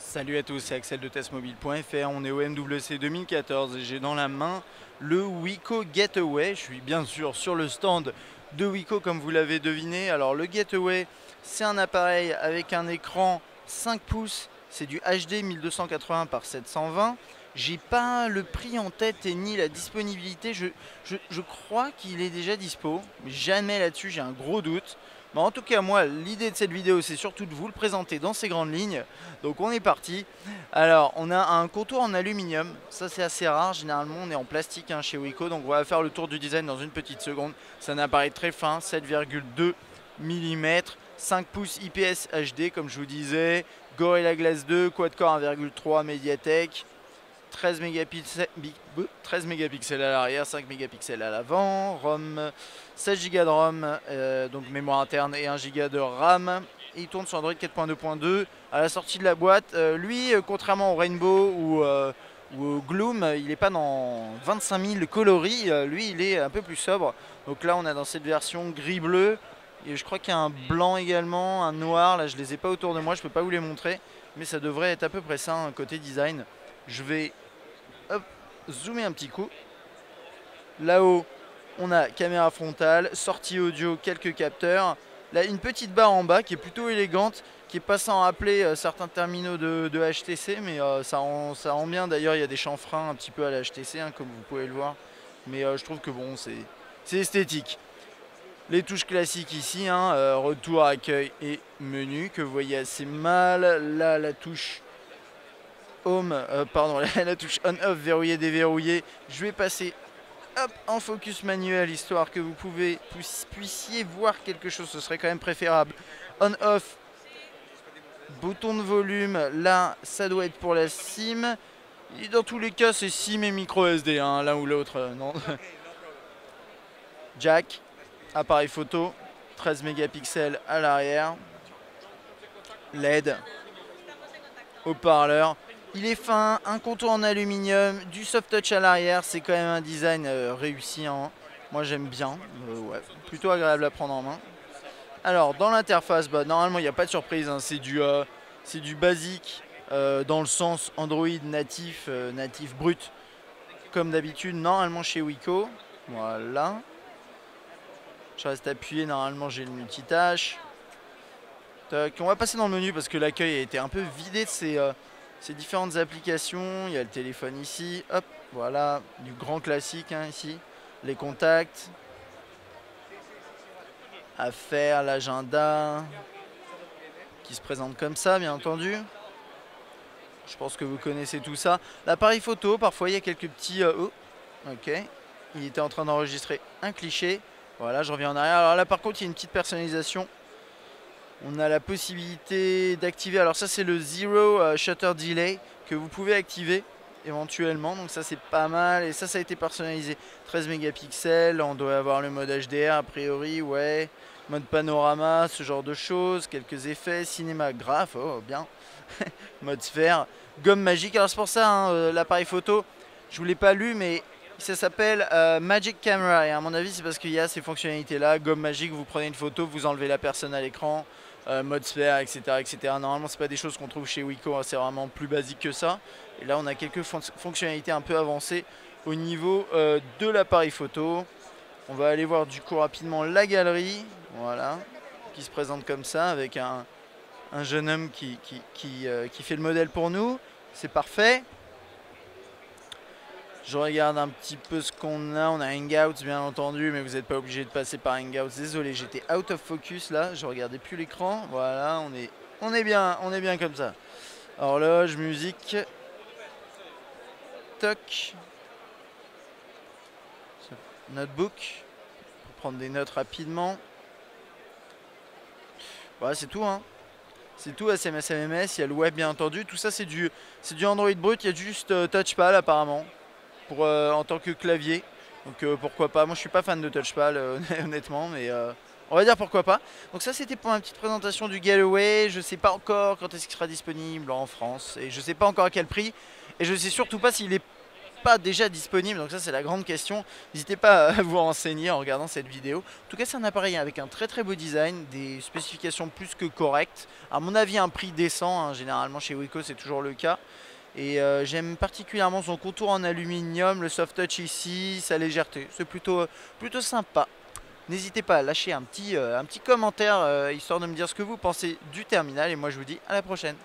Salut à tous, c'est Axel de testmobile.fr, on est au MWC 2014 et j'ai dans la main le Wiko Getaway. Je suis bien sûr sur le stand de Wiko comme vous l'avez deviné. Alors le Getaway, c'est un appareil avec un écran 5 pouces, c'est du HD 1280 par 720. J'ai pas le prix en tête et ni la disponibilité, je crois qu'il est déjà dispo, mais jamais là-dessus, j'ai un gros doute. Mais en tout cas moi, l'idée de cette vidéo c'est surtout de vous le présenter dans ses grandes lignes. Donc on est parti. Alors on a un contour en aluminium, ça c'est assez rare, généralement on est en plastique chez Wiko. Donc on va faire le tour du design dans une petite seconde. C'est un appareil très fin, 7,2 mm, 5 pouces IPS HD comme je vous disais, Gorilla Glass 2, quad-core 1,3 Mediatek, 13 mégapixels à l'arrière, 5 mégapixels à l'avant, ROM, 16 Go de ROM, donc mémoire interne et 1 Go de RAM. Et il tourne sur Android 4.2.2. À la sortie de la boîte, lui, contrairement au Rainbow ou au Gloom, il n'est pas dans 25 000 coloris, lui il est un peu plus sobre. Donc là on a dans cette version gris-bleu, et je crois qu'il y a un blanc également, un noir, là je les ai pas autour de moi, je peux pas vous les montrer, mais ça devrait être à peu près ça, côté design. Je vais zoomer un petit coup. Là-haut, on a caméra frontale, sortie audio, quelques capteurs. Là, une petite barre en bas qui est plutôt élégante, qui est pas sans rappeler certains terminaux de HTC, mais ça rend bien. D'ailleurs, il y a des chanfreins un petit peu à la HTC, comme vous pouvez le voir. Mais je trouve que bon, c'est esthétique. Les touches classiques ici, retour, accueil et menu, que vous voyez assez mal. Là, la touche Home, la touche on-off, verrouiller, déverrouiller. Je vais passer en focus manuel, histoire que vous puissiez voir quelque chose, ce serait quand même préférable. On-off, bouton de volume, là ça doit être pour la SIM. Et dans tous les cas c'est SIM et micro SD, l'un ou l'autre, non. Jack, appareil photo, 13 mégapixels à l'arrière. LED, haut-parleur. Il est fin, un contour en aluminium, du soft touch à l'arrière, c'est quand même un design réussi. Moi j'aime bien, ouais, plutôt agréable à prendre en main. Alors dans l'interface, normalement il n'y a pas de surprise, c'est du basique dans le sens Android natif, natif brut, comme d'habitude normalement chez Wiko. Voilà. Je reste appuyé, normalement j'ai le multitâche. On va passer dans le menu parce que l'accueil a été un peu vidé de ces différentes applications. Il y a le téléphone ici, hop, voilà, du grand classique ici, les contacts, affaires, l'agenda, qui se présente comme ça, bien entendu. Je pense que vous connaissez tout ça. L'appareil photo, parfois il y a quelques petits... ok, il était en train d'enregistrer un cliché. Voilà, je reviens en arrière. Alors là, par contre, il y a une petite personnalisation. On a la possibilité d'activer, alors ça c'est le Zero Shutter Delay que vous pouvez activer éventuellement, donc ça c'est pas mal, et ça a été personnalisé. 13 mégapixels, on doit avoir le mode HDR a priori, ouais, mode panorama, ce genre de choses, quelques effets, cinématographe, oh bien, mode sphère, gomme magique. Alors c'est pour ça, l'appareil photo, je vous l'ai pas lu, mais ça s'appelle Magic Camera, et à mon avis c'est parce qu'il y a ces fonctionnalités là, gomme magique, vous prenez une photo, vous enlevez la personne à l'écran, mode sphère, etc., etc. Normalement c'est pas des choses qu'on trouve chez Wiko, c'est vraiment plus basique que ça. Et là on a quelques fonctionnalités un peu avancées au niveau de l'appareil photo. On va aller voir du coup rapidement la galerie, voilà, qui se présente comme ça avec un jeune homme qui fait le modèle pour nous. C'est parfait. Je regarde un petit peu ce qu'on a. On a Hangouts bien entendu, mais vous n'êtes pas obligé de passer par Hangouts. Désolé, j'étais out of focus là. Je regardais plus l'écran. Voilà, on est bien comme ça. Horloge, musique. Toc. Notebook. Pour prendre des notes rapidement. Voilà, c'est tout. C'est tout, SMS, MMS. Il y a le web bien entendu. Tout ça, c'est du Android brut. Il y a juste Touchpad apparemment. En tant que clavier, donc pourquoi pas. Moi je suis pas fan de touchpad honnêtement, mais on va dire pourquoi pas. Donc ça c'était pour ma petite présentation du Getaway. Je sais pas encore quand est-ce qu'il sera disponible en France, et je sais pas encore à quel prix, et je sais surtout pas s'il est pas déjà disponible, donc ça c'est la grande question. N'hésitez pas à vous renseigner en regardant cette vidéo. En tout cas, c'est un appareil avec un très beau design, des spécifications plus que correctes. À mon avis, un prix décent, hein, généralement chez Wiko c'est toujours le cas. Et j'aime particulièrement son contour en aluminium, le soft touch ici, sa légèreté, c'est plutôt sympa. N'hésitez pas à lâcher un petit commentaire histoire de me dire ce que vous pensez du terminal, et moi je vous dis à la prochaine.